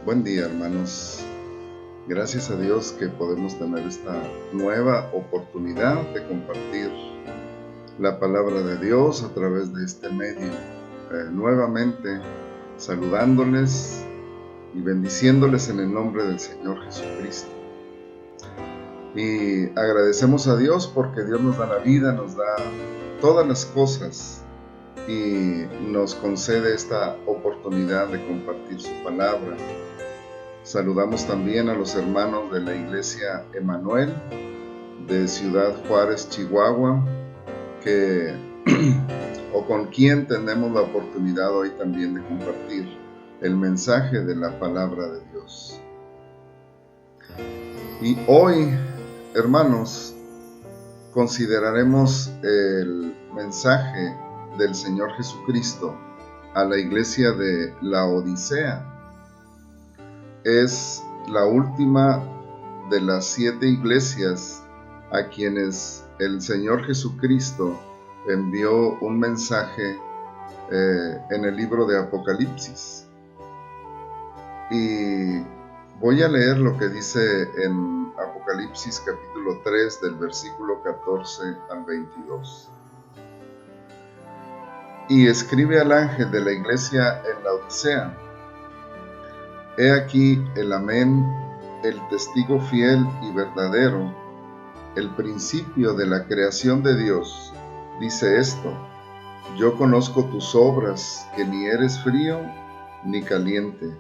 Buen día, hermanos. Gracias a Dios que podemos tener esta nueva oportunidad de compartir la palabra de Dios a través de este medio. Nuevamente saludándoles y bendiciéndoles en el nombre del Señor Jesucristo. Y agradecemos a Dios porque Dios nos da la vida, nos da todas las cosas y nos concede esta oportunidad de compartir su palabra. Saludamos también a los hermanos de la Iglesia Emanuel de Ciudad Juárez, Chihuahua, con quien tenemos la oportunidad hoy también de compartir el mensaje de la palabra de Dios. Y hoy, hermanos, consideraremos el mensaje del Señor Jesucristo a la iglesia de Laodicea. Es la última de las 7 iglesias a quienes el Señor Jesucristo envió un mensaje en el libro de Apocalipsis. Y voy a leer lo que dice en Apocalipsis capítulo 3 del versículo 14 al 22. Y escribe al ángel de la iglesia en Laodicea: He aquí el Amén, el testigo fiel y verdadero, el principio de la creación de Dios, dice esto: Yo conozco tus obras, que ni eres frío ni caliente.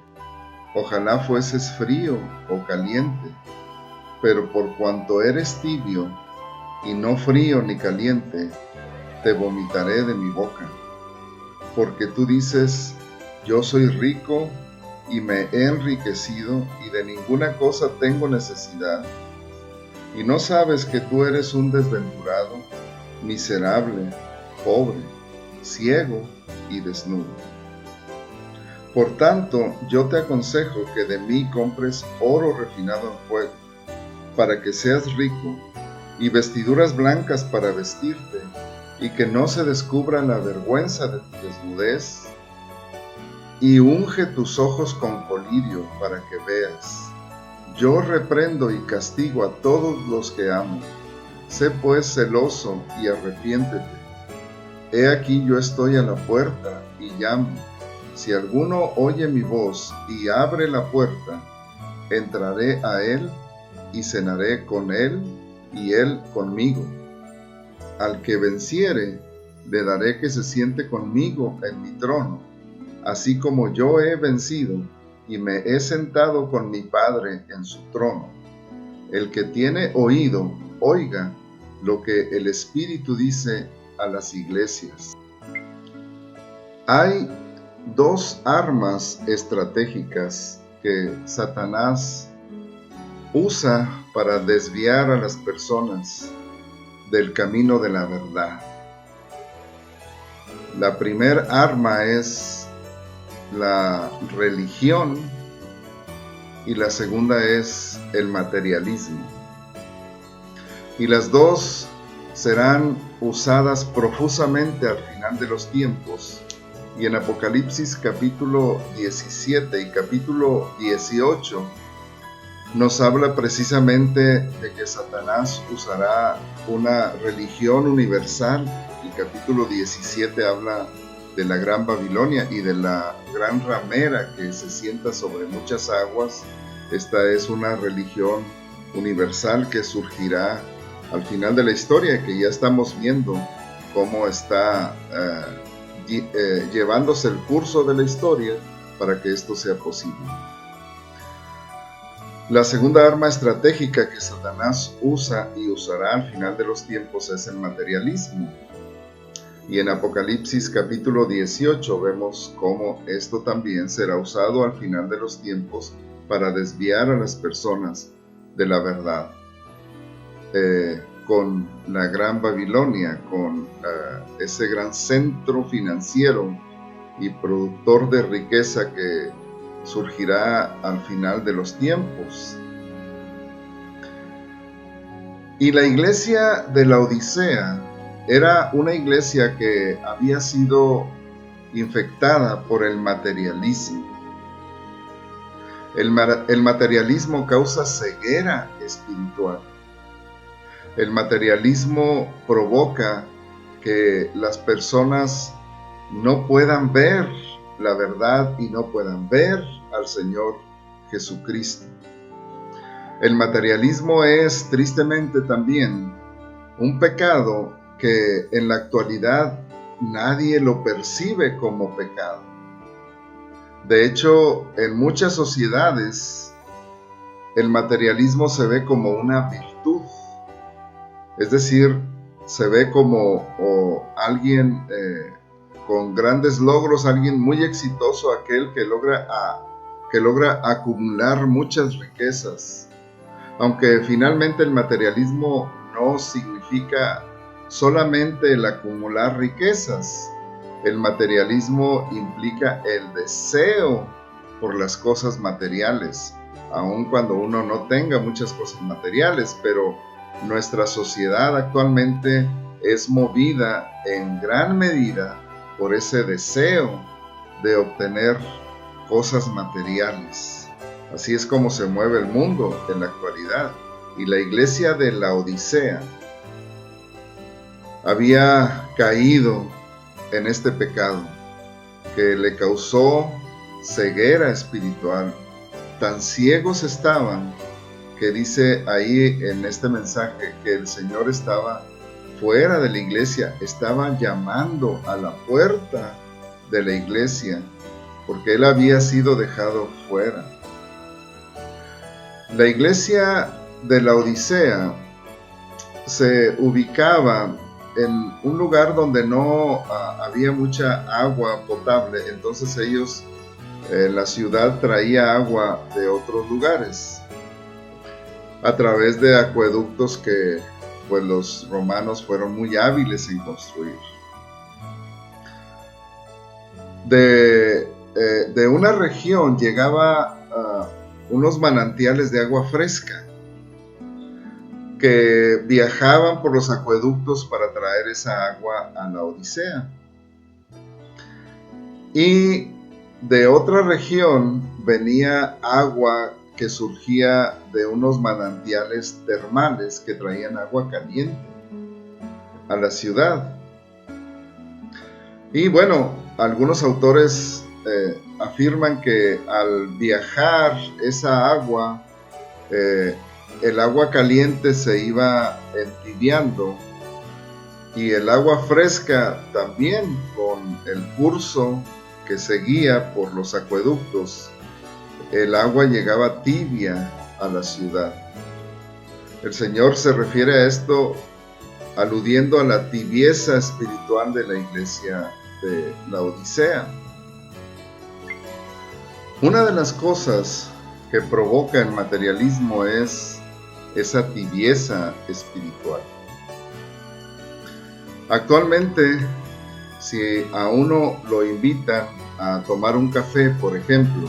Ojalá fueses frío o caliente, pero por cuanto eres tibio y no frío ni caliente, te vomitaré de mi boca. Porque tú dices: yo soy rico y me he enriquecido y de ninguna cosa tengo necesidad, y no sabes que tú eres un desventurado, miserable, pobre, ciego y desnudo. Por tanto, yo te aconsejo que de mí compres oro refinado en fuego, para que seas rico, y vestiduras blancas para vestirte, y que no se descubra la vergüenza de tu desnudez, y unge tus ojos con colirio para que veas. Yo reprendo y castigo a todos los que amo. Sé pues celoso y arrepiéntete. He aquí yo estoy a la puerta y llamo. Si alguno oye mi voz y abre la puerta, entraré a él y cenaré con él y él conmigo. Al que venciere, le daré que se siente conmigo en mi trono, así como yo he vencido y me he sentado con mi Padre en su trono. El que tiene oído, oiga lo que el Espíritu dice a las iglesias. Hay 2 armas estratégicas que Satanás usa para desviar a las personas del camino de la verdad. La primera arma es la religión y la segunda es el materialismo. Y las 2 serán usadas profusamente al final de los tiempos. Y en Apocalipsis capítulo 17 y capítulo 18 nos habla precisamente de que Satanás usará una religión universal. El capítulo 17 habla de la gran Babilonia y de la gran ramera que se sienta sobre muchas aguas. Esta es una religión universal que surgirá al final de la historia, que ya estamos viendo cómo está llevándose el curso de la historia para que esto sea posible. La segunda arma estratégica que Satanás usa y usará al final de los tiempos es el materialismo. Y en Apocalipsis capítulo 18 vemos cómo esto también será usado al final de los tiempos para desviar a las personas de la verdad. Con la gran Babilonia, con ese gran centro financiero y productor de riqueza que surgirá al final de los tiempos. Y la iglesia de Laodicea era una iglesia que había sido infectada por el materialismo. El materialismo causa ceguera espiritual. El materialismo provoca que las personas no puedan ver la verdad y no puedan ver al Señor Jesucristo. El materialismo es tristemente también un pecado que en la actualidad nadie lo percibe como pecado. De hecho, en muchas sociedades el materialismo se ve como una virtud. Es decir, se ve como alguien con grandes logros, alguien muy exitoso, aquel que logra acumular muchas riquezas. Aunque finalmente el materialismo no significa solamente el acumular riquezas. El materialismo implica el deseo por las cosas materiales, aun cuando uno no tenga muchas cosas materiales, pero nuestra sociedad actualmente es movida en gran medida por ese deseo de obtener cosas materiales. Así es como se mueve el mundo en la actualidad. Y la iglesia de Laodicea había caído en este pecado que le causó ceguera espiritual. Tan ciegos estaban que dice ahí en este mensaje que el Señor estaba fuera de la iglesia, estaba llamando a la puerta de la iglesia, porque él había sido dejado fuera. La iglesia de Laodicea se ubicaba en un lugar donde no había mucha agua potable, entonces ellos, la ciudad traía agua de otros lugares a través de acueductos que pues los romanos fueron muy hábiles en construir. De una región llegaba unos manantiales de agua fresca que viajaban por los acueductos para traer esa agua a la Odisea. Y de otra región venía agua que surgía de unos manantiales termales que traían agua caliente a la ciudad. Y bueno, algunos autores afirman que al viajar esa agua, el agua caliente se iba entibiando y el agua fresca también, con el curso que seguía por los acueductos, el agua llegaba tibia a la ciudad. El Señor se refiere a esto aludiendo a la tibieza espiritual de la iglesia de Laodicea. Una de las cosas que provoca el materialismo es esa tibieza espiritual. Actualmente, si a uno lo invitan a tomar un café, por ejemplo,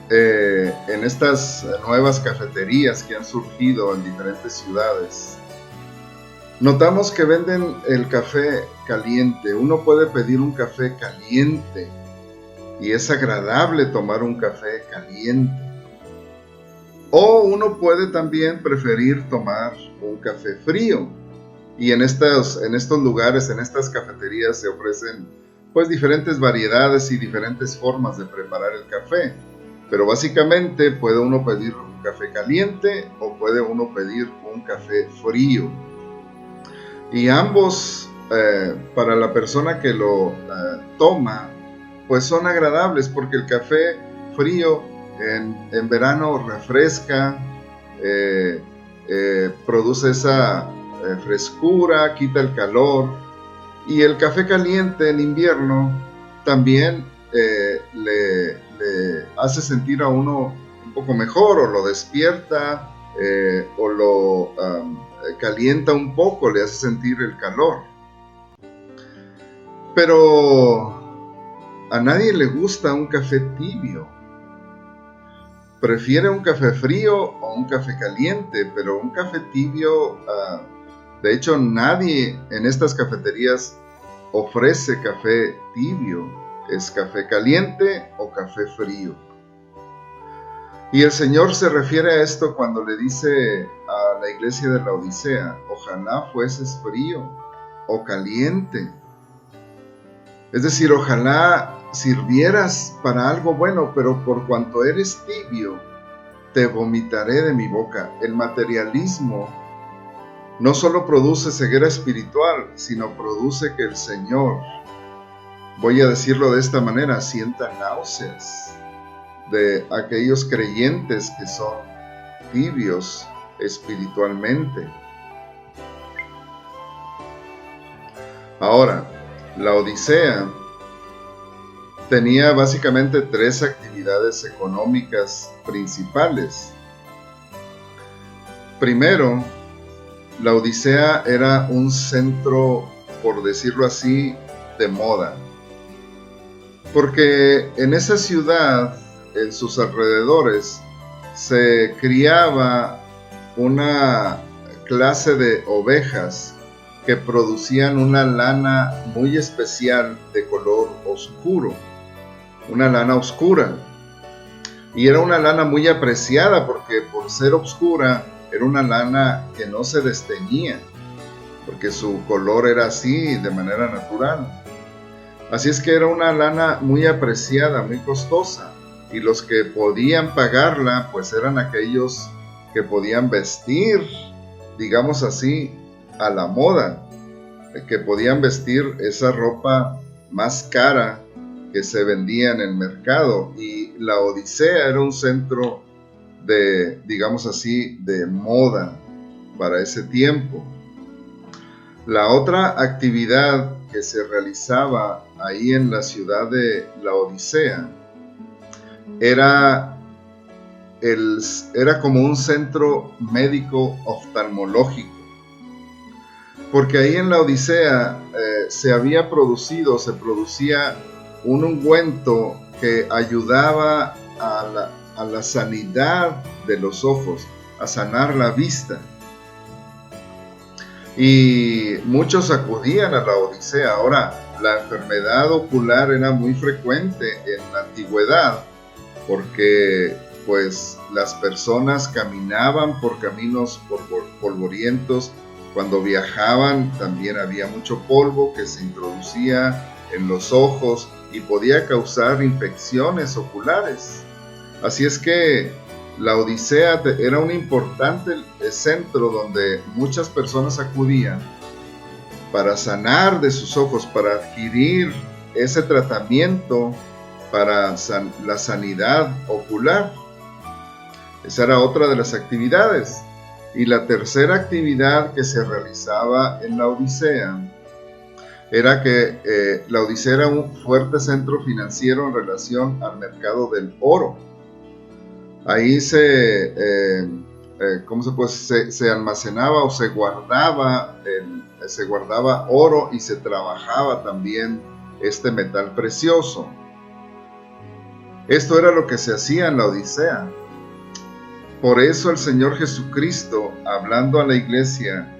en estas nuevas cafeterías que han surgido en diferentes ciudades, notamos que venden el café caliente. Uno puede pedir un café caliente y es agradable tomar un café caliente. O uno puede también preferir tomar un café frío. Y en estos lugares, en estas cafeterías se ofrecen pues diferentes variedades y diferentes formas de preparar el café. Pero básicamente puede uno pedir un café caliente o puede uno pedir un café frío. Y ambos, para la persona que lo toma, pues son agradables, porque el café frío en verano refresca, produce esa frescura, quita el calor, y el café caliente en invierno también le hace sentir a uno un poco mejor, o lo despierta, o lo calienta un poco, le hace sentir el calor. Pero a nadie le gusta un café tibio. Prefiere un café frío o un café caliente, pero un café tibio, de hecho nadie en estas cafeterías ofrece café tibio. Es café caliente o café frío. Y el Señor se refiere a esto cuando le dice a la iglesia de la Odisea: ojalá fueses frío o caliente. Es decir, ojalá sirvieras para algo bueno, pero por cuanto eres tibio, te vomitaré de mi boca. El materialismo no solo produce ceguera espiritual, sino produce que el Señor, voy a decirlo de esta manera, sienta náuseas de aquellos creyentes que son tibios espiritualmente. Ahora, la Odisea tenía básicamente 3 actividades económicas principales. Primero, la Odisea era un centro, por decirlo así, de moda, porque en esa ciudad, en sus alrededores, se criaba una clase de ovejas que producían una lana muy especial de color oscuro, una lana oscura, y era una lana muy apreciada porque por ser oscura era una lana que no se desteñía, porque su color era así de manera natural. Así es que era una lana muy apreciada, muy costosa, y los que podían pagarla pues eran aquellos que podían vestir, digamos así, a la moda, que podían vestir esa ropa más cara que se vendía en el mercado. Y la Odisea era un centro de, digamos así, de moda para ese tiempo. La otra actividad que se realizaba ahí en la ciudad de la Odisea era como un centro médico oftalmológico, porque ahí en la Odisea se producía un ungüento que ayudaba a la sanidad de los ojos, a sanar la vista. Y muchos acudían a la Odisea. Ahora, la enfermedad ocular era muy frecuente en la antigüedad, porque pues las personas caminaban por caminos polvorientos. Cuando viajaban también había mucho polvo que se introducía en los ojos y podía causar infecciones oculares. Así es que la Odisea era un importante centro donde muchas personas acudían para sanar de sus ojos, para adquirir ese tratamiento para la sanidad ocular. Esa era otra de las actividades. Y la tercera actividad que se realizaba en la Odisea era que la Odisea era un fuerte centro financiero en relación al mercado del oro. Ahí se almacenaba o se guardaba oro y se trabajaba también este metal precioso. Esto era lo que se hacía en la Odisea. Por eso el Señor Jesucristo, hablando a la iglesia,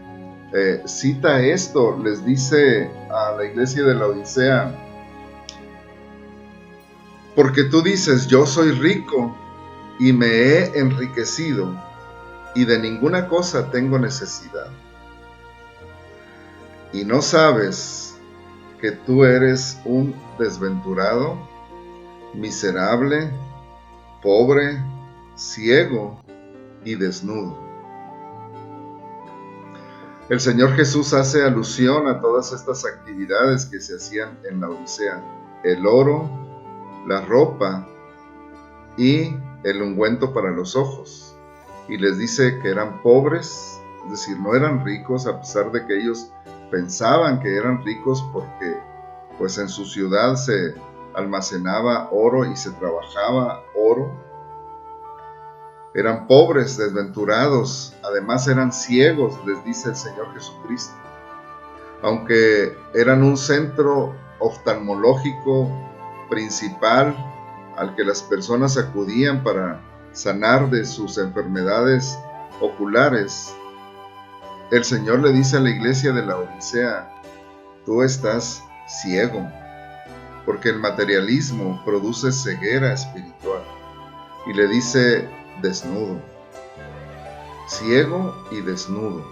cita esto, les dice a la iglesia de la Odisea: porque tú dices, yo soy rico y me he enriquecido, y de ninguna cosa tengo necesidad. Y no sabes que tú eres un desventurado, miserable, pobre, ciego y desnudo. El Señor Jesús hace alusión a todas estas actividades que se hacían en la Odisea: el oro, la ropa y el ungüento para los ojos. Y les dice que eran pobres, es decir, no eran ricos, a pesar de que ellos pensaban que eran ricos porque pues en su ciudad se almacenaba oro y se trabajaba oro. Eran pobres, desventurados, además eran ciegos, les dice el Señor Jesucristo. Aunque eran un centro oftalmológico principal al que las personas acudían para sanar de sus enfermedades oculares, el Señor le dice a la iglesia de la Odisea: tú estás ciego, porque el materialismo produce ceguera espiritual. y le dice desnudo, ciego y desnudo.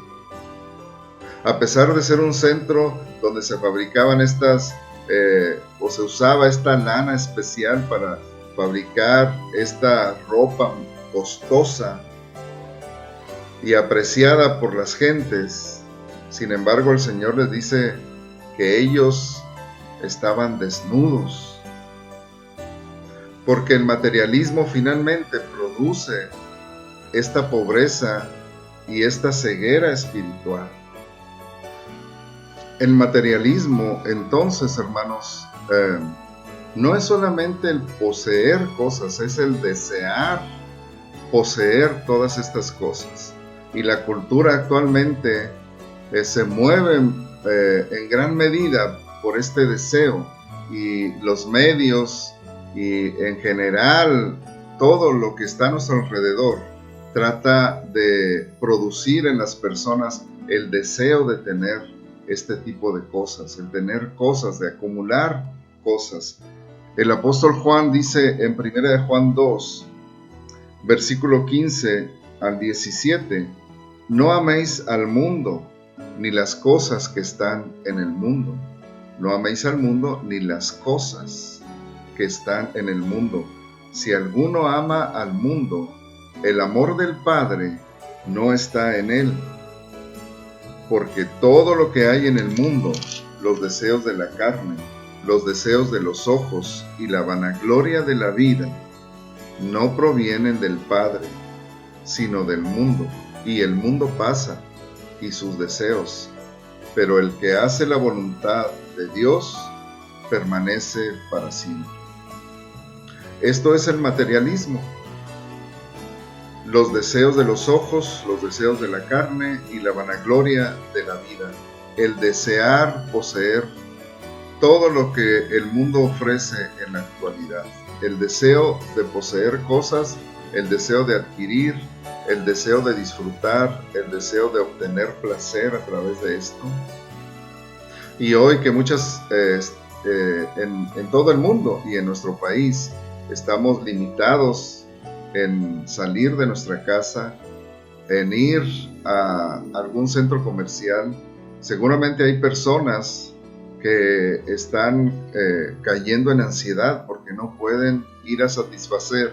A pesar de ser un centro donde se fabricaban o se usaba esta lana especial para fabricar esta ropa costosa y apreciada por las gentes, sin embargo el Señor les dice que ellos estaban desnudos, porque el materialismo finalmente produce esta pobreza y esta ceguera espiritual. El materialismo, entonces, hermanos, no es solamente el poseer cosas, es el desear poseer todas estas cosas. Y la cultura actualmente se mueve en gran medida por este deseo, y los medios y en general todo lo que está a nuestro alrededor trata de producir en las personas el deseo de tener este tipo de cosas, el tener cosas, de acumular cosas. El apóstol Juan dice en 1 Juan 2, versículo 15 al 17, no améis al mundo, ni las cosas que están en el mundo. No améis al mundo, ni las cosas que están en el mundo. Si alguno ama al mundo, el amor del Padre no está en él. Porque todo lo que hay en el mundo, los deseos de la carne, los deseos de los ojos y la vanagloria de la vida, no provienen del Padre, sino del mundo. Y el mundo pasa, y sus deseos, pero el que hace la voluntad de Dios permanece para siempre. Esto es el materialismo. Los deseos de los ojos, los deseos de la carne y la vanagloria de la vida. El desear poseer todo lo que el mundo ofrece en la actualidad. El deseo de poseer cosas, el deseo de adquirir, el deseo de disfrutar, el deseo de obtener placer a través de esto. Y hoy que muchas, en todo el mundo y en nuestro país, estamos limitados en salir de nuestra casa, en ir a algún centro comercial. Seguramente hay personas que están cayendo en ansiedad porque no pueden ir a satisfacer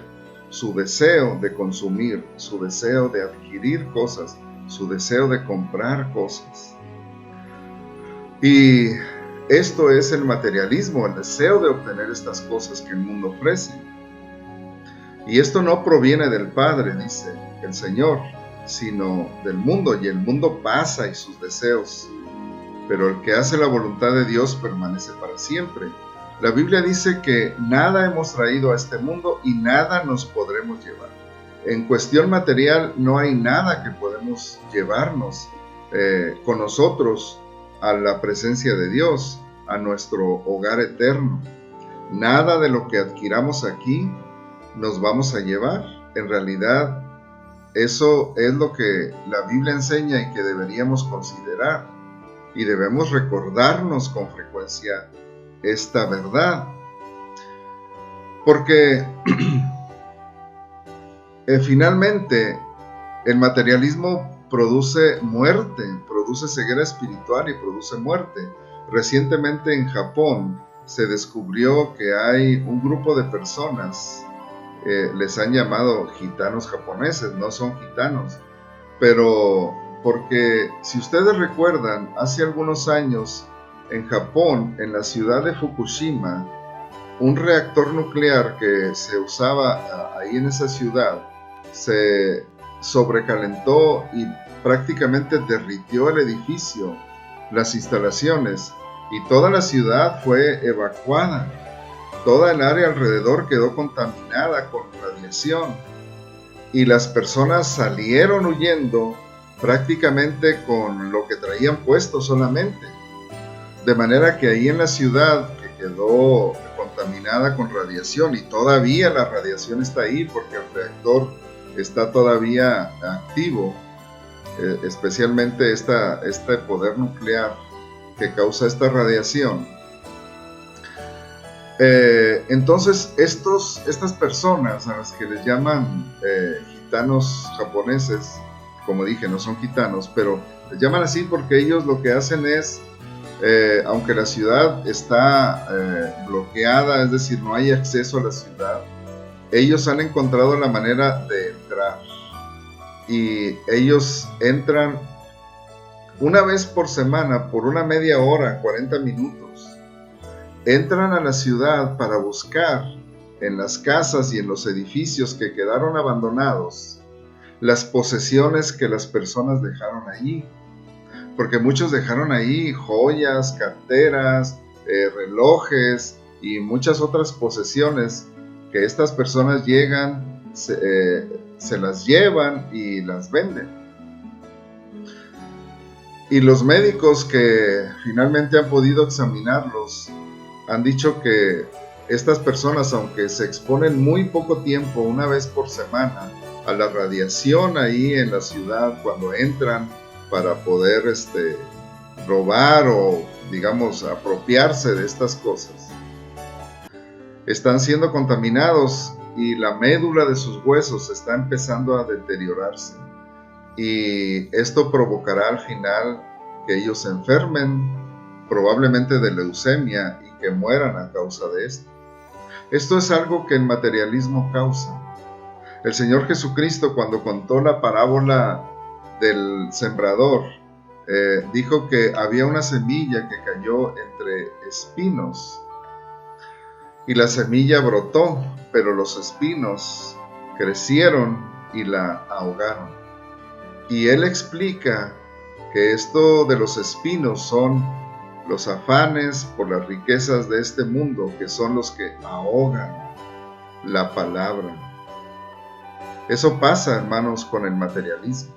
su deseo de consumir, su deseo de adquirir cosas, su deseo de comprar cosas. Y esto es el materialismo, el deseo de obtener estas cosas que el mundo ofrece. Y esto no proviene del Padre, dice el Señor, sino del mundo, y el mundo pasa y sus deseos, pero el que hace la voluntad de Dios permanece para siempre. La Biblia dice que nada hemos traído a este mundo y nada nos podremos llevar. En cuestión material no hay nada que podemos llevarnos con nosotros a la presencia de Dios, a nuestro hogar eterno. Nada de lo que adquiramos aquí nos vamos a llevar. En realidad, eso es lo que la Biblia enseña y que deberíamos considerar, y debemos recordarnos con frecuencia esta verdad, porque finalmente el materialismo produce muerte, produce ceguera espiritual y produce muerte. Recientemente en Japón se descubrió que hay un grupo de personas, les han llamado gitanos japoneses, no son gitanos, pero porque si ustedes recuerdan, hace algunos años en Japón, en la ciudad de Fukushima, un reactor nuclear que se usaba ahí en esa ciudad se sobrecalentó y prácticamente derritió el edificio, las instalaciones, y toda la ciudad fue evacuada. Toda el área alrededor quedó contaminada con radiación y las personas salieron huyendo prácticamente con lo que traían puesto solamente. De manera que ahí en la ciudad, que quedó contaminada con radiación, y todavía la radiación está ahí porque el reactor está todavía activo, especialmente este poder nuclear que causa esta radiación. Entonces estas personas a las que les llaman gitanos japoneses, como dije, no son gitanos, pero les llaman así porque ellos lo que hacen es, aunque la ciudad está bloqueada, es decir, no hay acceso a la ciudad, ellos han encontrado la manera de entrar. Y ellos entran una vez por semana, por una media hora, 40 minutos. Entran a la ciudad para buscar en las casas y en los edificios que quedaron abandonados las posesiones que las personas dejaron allí. Porque muchos dejaron ahí joyas, carteras, relojes y muchas otras posesiones que estas personas llegan, se las llevan y las venden. Y los médicos que finalmente han podido examinarlos han dicho que estas personas, aunque se exponen muy poco tiempo, una vez por semana, a la radiación ahí en la ciudad cuando entran para poder robar o, digamos, apropiarse de estas cosas, están siendo contaminados y la médula de sus huesos está empezando a deteriorarse. Y esto provocará al final que ellos se enfermen, probablemente de leucemia, y que mueran a causa de esto. Esto es algo que el materialismo causa. El Señor Jesucristo, cuando contó la parábola del sembrador, dijo que había una semilla que cayó entre espinos y la semilla brotó, pero los espinos crecieron y la ahogaron. Y Él explica que esto de los espinos son los afanes por las riquezas de este mundo, que son los que ahogan la palabra. Eso pasa, hermanos, con el materialismo.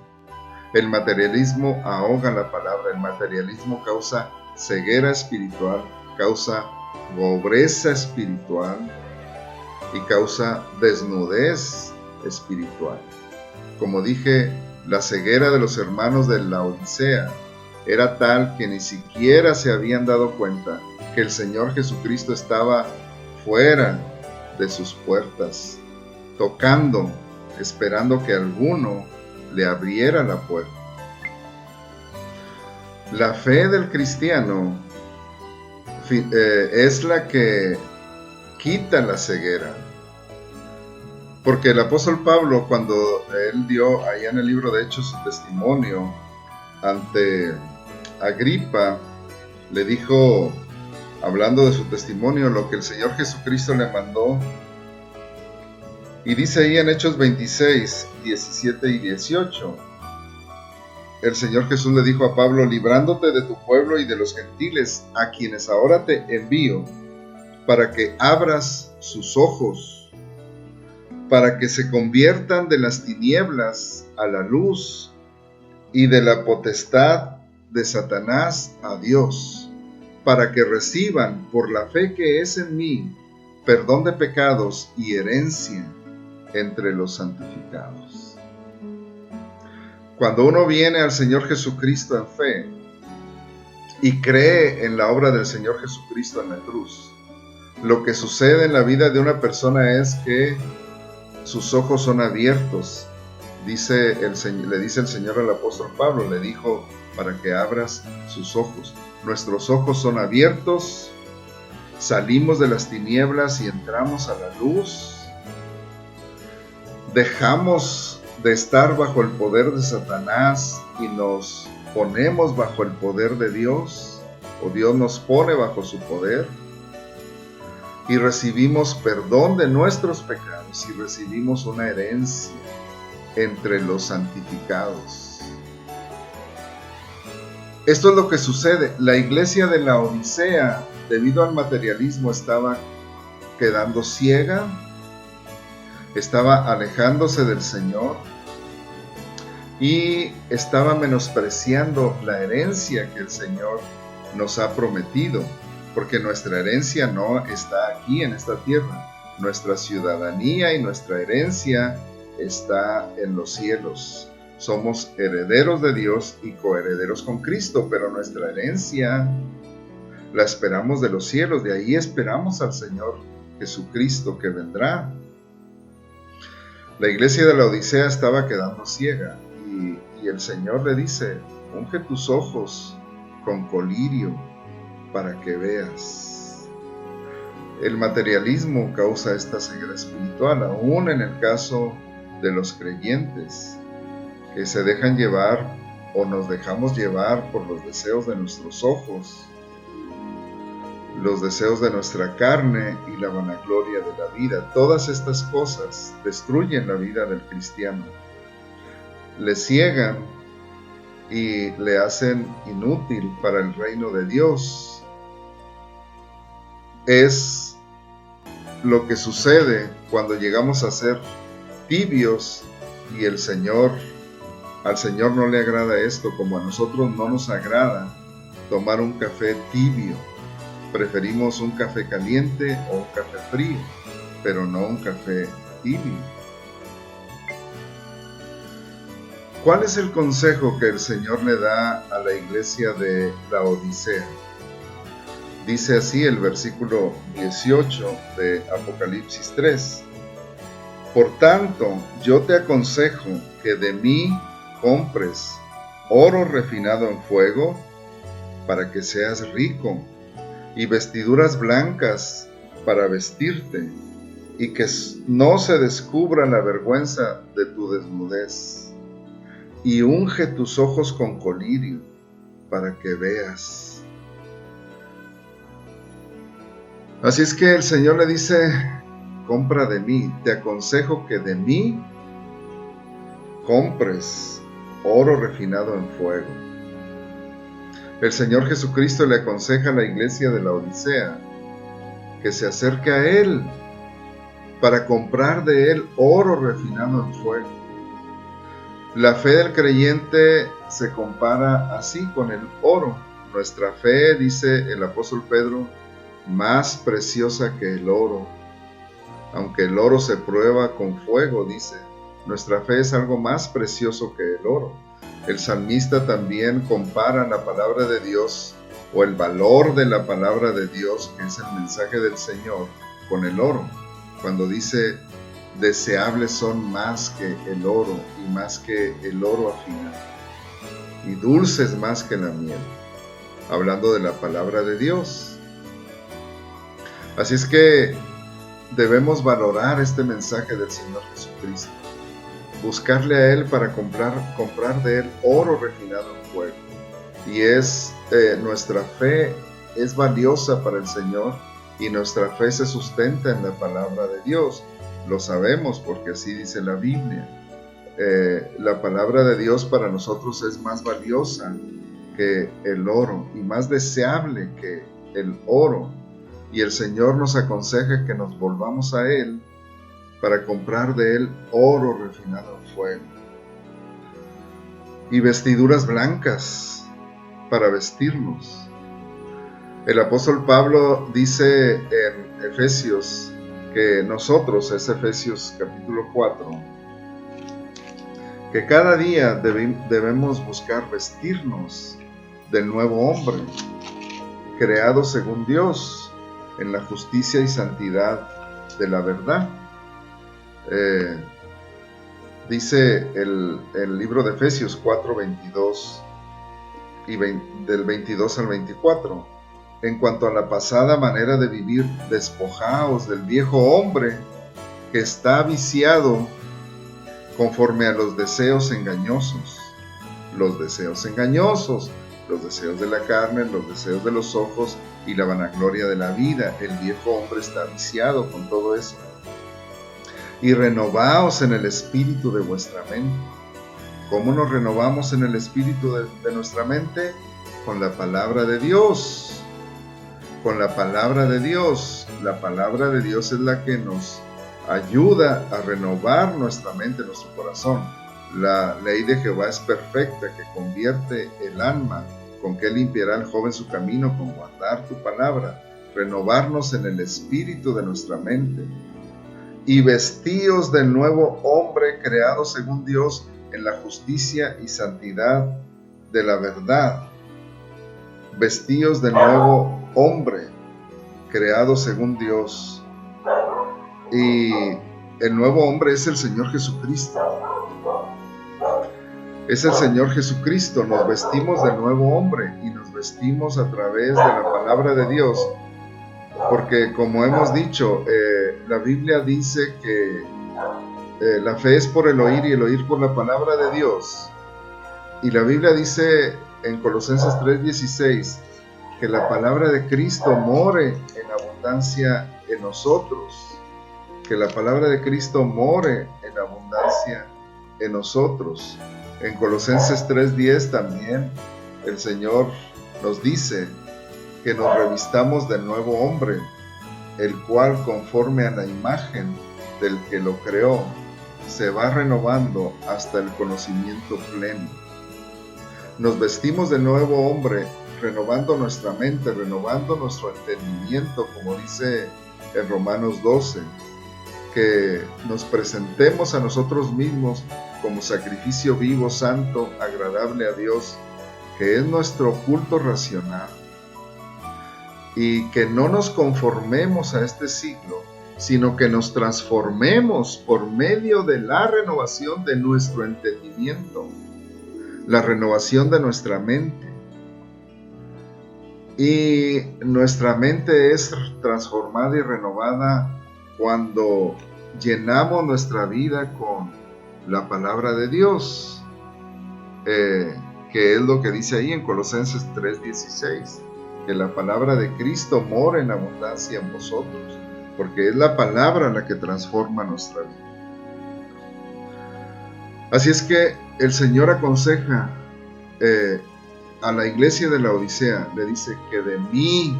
El materialismo ahoga la palabra, el materialismo causa ceguera espiritual, causa pobreza espiritual y causa desnudez espiritual. Como dije, la ceguera de los hermanos de la Odisea era tal que ni siquiera se habían dado cuenta que el Señor Jesucristo estaba fuera de sus puertas, tocando, esperando que alguno le abriera la puerta. La fe del cristiano es la que quita la ceguera. Porque el apóstol Pablo, cuando él dio allá en el libro de Hechos su testimonio ante Agripa, le dijo, hablando de su testimonio, lo que el Señor Jesucristo le mandó. Y dice ahí en Hechos 26, 17 y 18, el Señor Jesús le dijo a Pablo, librándote de tu pueblo y de los gentiles, a quienes ahora te envío, para que abras sus ojos, para que se conviertan de las tinieblas a la luz y de la potestad de Satanás a Dios, para que reciban por la fe que es en mí perdón de pecados y herencia entre los santificados. Cuando uno viene al Señor Jesucristo en fe y cree en la obra del Señor Jesucristo en la cruz, lo que sucede en la vida de una persona es que sus ojos son abiertos. Le dice el Señor al apóstol Pablo, le dijo para que abras sus ojos. Nuestros ojos son abiertos, salimos de las tinieblas y entramos a la luz. Dejamos de estar bajo el poder de Satanás y nos ponemos bajo el poder de Dios, o Dios nos pone bajo su poder, y recibimos perdón de nuestros pecados y recibimos una herencia entre los santificados. Esto es lo que sucede. La iglesia de la Odisea, debido al materialismo, estaba quedando ciega, estaba alejándose del Señor y estaba menospreciando la herencia que el Señor nos ha prometido, porque nuestra herencia no está aquí en esta tierra. Nuestra ciudadanía y nuestra herencia está en los cielos. Somos herederos de Dios y coherederos con Cristo, pero nuestra herencia la esperamos de los cielos, de ahí esperamos al Señor Jesucristo que vendrá. La iglesia de la Odisea estaba quedando ciega y el Señor le dice: unge tus ojos con colirio para que veas. El materialismo causa esta ceguera espiritual, aún en el caso de los creyentes, que se dejan llevar o nos dejamos llevar por los deseos de nuestros ojos, los deseos de nuestra carne y la vanagloria de la vida. Todas estas cosas destruyen la vida del cristiano, le ciegan y le hacen inútil para el reino de Dios. Es lo que sucede cuando llegamos a ser tibios y al Señor no le agrada esto, como a nosotros no nos agrada tomar un café tibio. Preferimos un café caliente o un café frío, pero no un café tibio. ¿Cuál es el consejo que el Señor le da a la iglesia de la Odisea? Dice así el versículo 18 de Apocalipsis 3. Por tanto, yo te aconsejo que de mí compres oro refinado en fuego para que seas rico, y vestiduras blancas para vestirte, y que no se descubra la vergüenza de tu desnudez, y unge tus ojos con colirio para que veas. Así es que el Señor le dice: compra de mí, te aconsejo que de mí compres oro refinado en fuego. El Señor Jesucristo le aconseja a la iglesia de la Odisea que se acerque a Él para comprar de Él oro refinado en fuego. La fe del creyente se compara así con el oro. Nuestra fe, dice el apóstol Pedro, más preciosa que el oro. Aunque el oro se prueba con fuego, dice, nuestra fe es algo más precioso que el oro. El salmista también compara la palabra de Dios, o el valor de la palabra de Dios, que es el mensaje del Señor, con el oro, cuando dice: deseables son más que el oro, y más que el oro afinado, y dulces más que la miel, hablando de la palabra de Dios. Así es que debemos valorar este mensaje del Señor Jesucristo, buscarle a Él para comprar de Él oro refinado en fuego. Y nuestra fe es valiosa para el Señor, y nuestra fe se sustenta en la palabra de Dios. Lo sabemos porque así dice la Biblia. La palabra de Dios para nosotros es más valiosa que el oro y más deseable que el oro. Y el Señor nos aconseja que nos volvamos a Él para comprar de Él oro refinado en fuego y vestiduras blancas para vestirnos. El apóstol Pablo dice en Efesios que nosotros, es Efesios capítulo 4, que cada día debemos buscar vestirnos del nuevo hombre, creado según Dios, en la justicia y santidad de la verdad. Dice el libro de Efesios 4:22 y del 22 al 24: en cuanto a la pasada manera de vivir, despojaos del viejo hombre que está viciado conforme a los deseos engañosos, los deseos de la carne, los deseos de los ojos y la vanagloria de la vida. El viejo hombre está viciado con todo eso. Y renovaos en el espíritu de vuestra mente. ¿Cómo nos renovamos en el espíritu de nuestra mente? Con la palabra de Dios. Con la palabra de Dios. La palabra de Dios es la que nos ayuda a renovar nuestra mente, nuestro corazón. La ley de Jehová es perfecta, que convierte el alma. ¿Con qué limpiará el joven su camino? Con guardar tu palabra. Renovarnos en el espíritu de nuestra mente. Y vestíos del nuevo hombre creado según Dios en la justicia y santidad de la verdad. Vestíos del nuevo hombre creado según Dios. Y el nuevo hombre es el Señor Jesucristo. Es el Señor Jesucristo. Nos vestimos del nuevo hombre y nos vestimos a través de la palabra de Dios. Porque como hemos dicho, la Biblia dice que la fe es por el oír y el oír por la palabra de Dios. Y la Biblia dice en Colosenses 3:16 que la palabra de Cristo more en abundancia en nosotros. Que la palabra de Cristo more en abundancia en nosotros. En Colosenses 3:10 también el Señor nos dice que nos revistamos del nuevo hombre, el cual conforme a la imagen del que lo creó, se va renovando hasta el conocimiento pleno. Nos vestimos del nuevo hombre, renovando nuestra mente, renovando nuestro entendimiento, como dice en Romanos 12, que nos presentemos a nosotros mismos como sacrificio vivo, santo, agradable a Dios, que es nuestro culto racional, y que no nos conformemos a este siglo, sino que nos transformemos por medio de la renovación de nuestro entendimiento, la renovación de nuestra mente. Y nuestra mente es transformada y renovada cuando llenamos nuestra vida con la palabra de Dios, que es lo que dice ahí en Colosenses 3:16, que la palabra de Cristo mora en abundancia en vosotros, porque es la palabra la que transforma nuestra vida. Así es que el Señor aconseja a la iglesia de la Odisea, le dice que de mí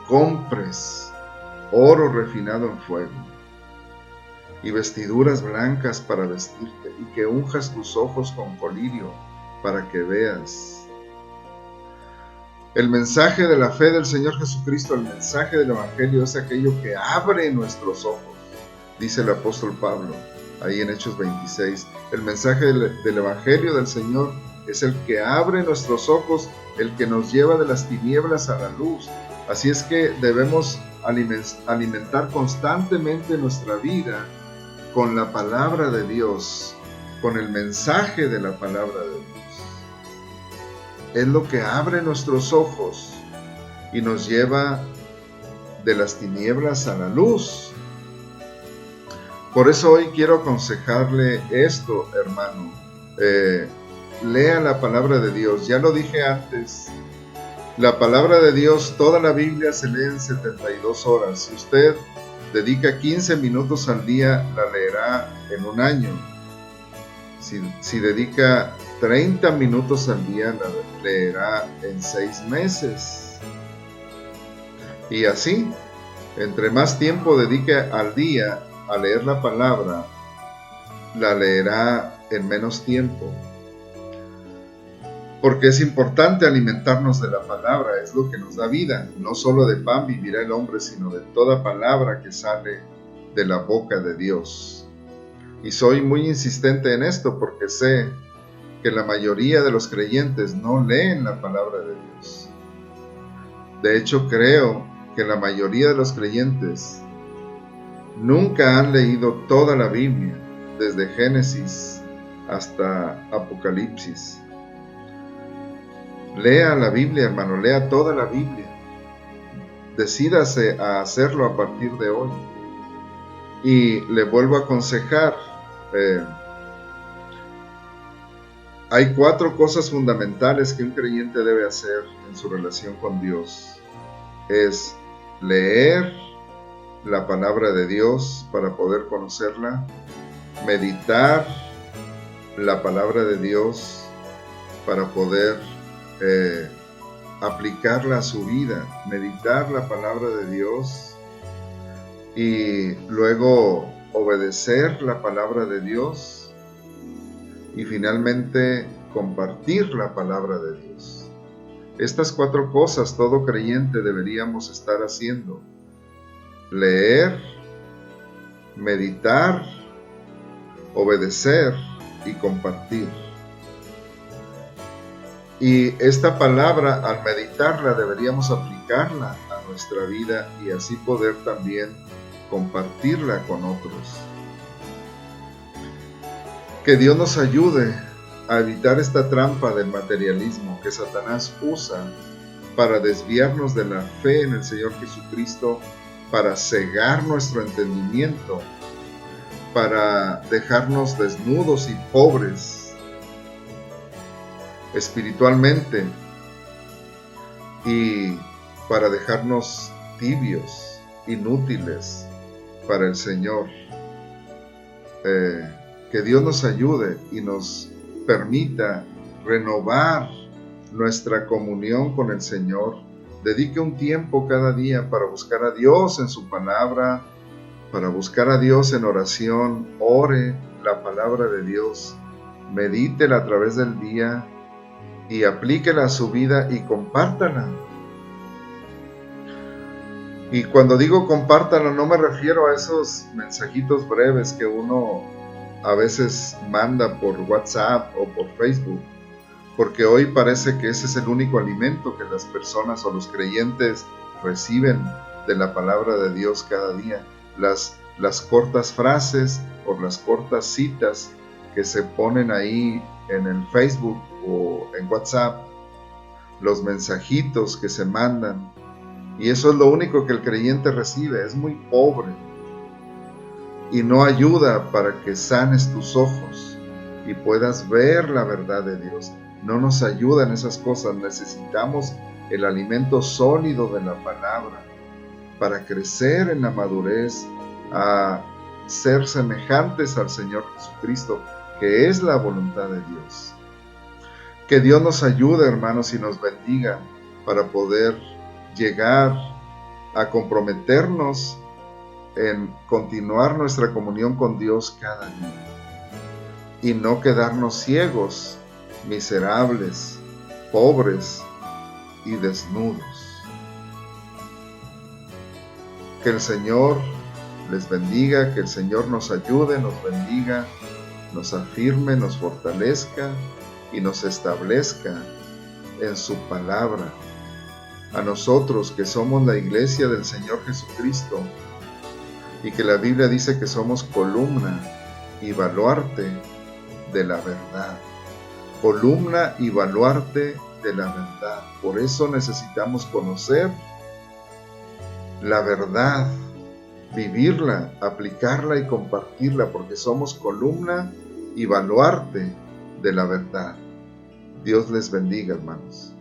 compres oro refinado en fuego y vestiduras blancas para vestirte, y que unjas tus ojos con colirio para que veas. El mensaje de la fe del Señor Jesucristo, el mensaje del Evangelio, es aquello que abre nuestros ojos, dice el apóstol Pablo ahí en Hechos 26. El mensaje del Evangelio del Señor es el que abre nuestros ojos, el que nos lleva de las tinieblas a la luz. Así es que debemos alimentar constantemente nuestra vida con la palabra de Dios, con el mensaje de la palabra de Dios. Es lo que abre nuestros ojos y nos lleva de las tinieblas a la luz. Por eso hoy quiero aconsejarle esto, hermano. Lea la palabra de Dios. Ya lo dije antes, la palabra de Dios, toda la Biblia se lee en 72 horas. Si usted dedica 15 minutos al día, la leerá en un año. Si dedica 30 minutos al día, la leerá en 6 meses. Y así, entre más tiempo dedique al día a leer la palabra, la leerá en menos tiempo. Porque es importante alimentarnos de la palabra, es lo que nos da vida. No solo de pan vivirá el hombre, sino de toda palabra que sale de la boca de Dios. Y soy muy insistente en esto porque sé que la mayoría de los creyentes no leen la palabra de Dios. De hecho, creo que la mayoría de los creyentes nunca han leído toda la Biblia, desde Génesis hasta Apocalipsis. Lea la Biblia, hermano, lea toda la Biblia. Decídase a hacerlo a partir de hoy. Y le vuelvo a aconsejar, hay 4 cosas fundamentales que un creyente debe hacer en su relación con Dios. Es leer la palabra de Dios para poder conocerla, meditar la palabra de Dios para poder aplicarla a su vida, meditar la palabra de Dios y luego obedecer la palabra de Dios y finalmente compartir la palabra de Dios. Estas 4 cosas todo creyente deberíamos estar haciendo: leer, meditar, obedecer y compartir. Y esta palabra, al meditarla, deberíamos aplicarla aplicarla a nuestra vida y así poder también compartirla con otros. Que Dios nos ayude a evitar esta trampa del materialismo que Satanás usa para desviarnos de la fe en el Señor Jesucristo, para cegar nuestro entendimiento, para dejarnos desnudos y pobres espiritualmente y para dejarnos tibios, inútiles para el Señor. Que Dios nos ayude y nos permita renovar nuestra comunión con el Señor. Dedique un tiempo cada día para buscar a Dios en su palabra, para buscar a Dios en oración. Ore la palabra de Dios, medítela a través del día y aplíquela a su vida y compártala. Y cuando digo compártala, no me refiero a esos mensajitos breves que uno a veces manda por WhatsApp o por Facebook, porque hoy parece que ese es el único alimento que las personas o los creyentes reciben de la palabra de Dios cada día. Las cortas frases o las cortas citas que se ponen ahí en el Facebook o en WhatsApp, los mensajitos que se mandan, y eso es lo único que el creyente recibe. Es muy pobre y no ayuda para que sanes tus ojos y puedas ver la verdad de Dios. No nos ayudan esas cosas. Necesitamos el alimento sólido de la palabra para crecer en la madurez, a ser semejantes al Señor Jesucristo, que es la voluntad de Dios. Que Dios nos ayude, hermanos, y nos bendiga para poder llegar a comprometernos en continuar nuestra comunión con Dios cada día y no quedarnos ciegos, miserables, pobres y desnudos. Que el Señor les bendiga, que el Señor nos ayude, nos bendiga, nos afirme, nos fortalezca y nos establezca en su palabra. A nosotros que somos la iglesia del Señor Jesucristo y que la Biblia dice que somos columna y baluarte de la verdad. Columna y baluarte de la verdad. Por eso necesitamos conocer la verdad, vivirla, aplicarla y compartirla, porque somos columna y baluarte de la verdad. Dios les bendiga, hermanos.